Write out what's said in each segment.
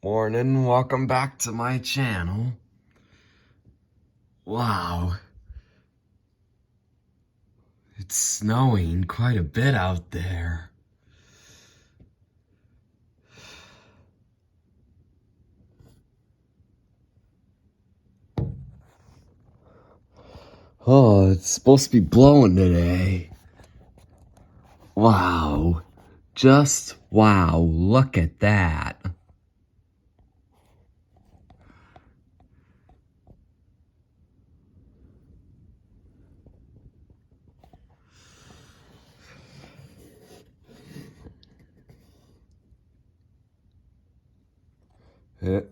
Morning, welcome back to my channel. Wow. It's snowing quite a bit out there. Oh, it's supposed to be blowing today. Wow. Just wow, look at that.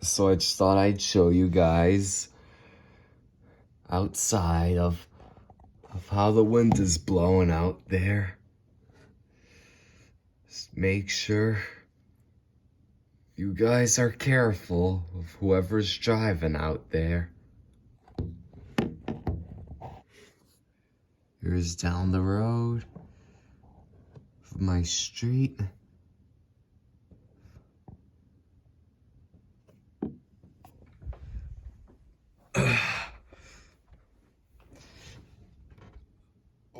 So I just thought I'd show you guys outside of how the wind is blowing out there. Just make sure you guys are careful of whoever's driving out there. Here's down the road of my street.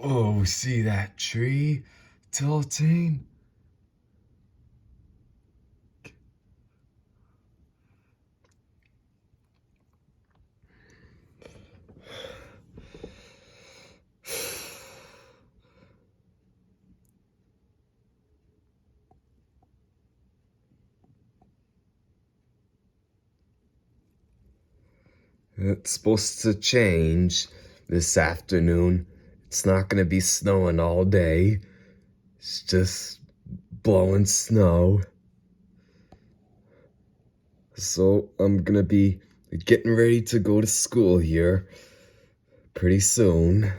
Oh, see that tree tilting? It's supposed to change this afternoon. It's not gonna be snowing all day. It's just blowing snow. So I'm gonna be getting ready to go to school here pretty soon.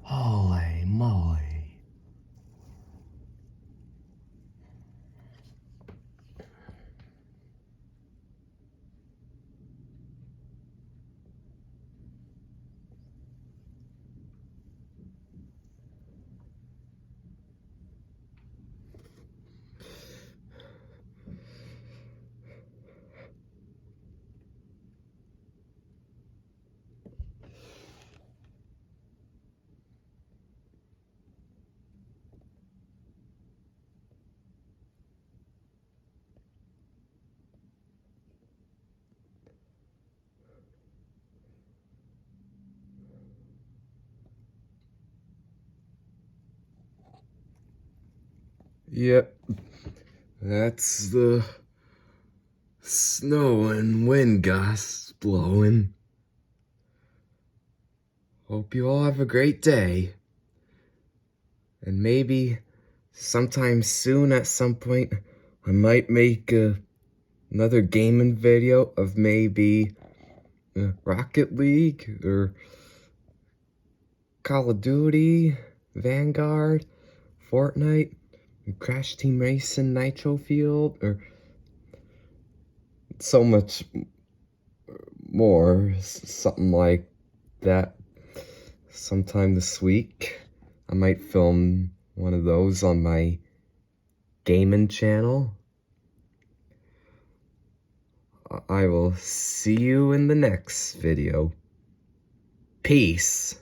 Holy moly. Yep, that's the snow and wind gusts blowing. Hope you all have a great day. And maybe sometime soon at some point, I might make another gaming video of maybe Rocket League or Call of Duty, Vanguard, Fortnite, Crash Team Racing, Nitro Field, or so much more, something like that. Sometime this week, I might film one of those on my gaming channel. I will see you in the next video. Peace.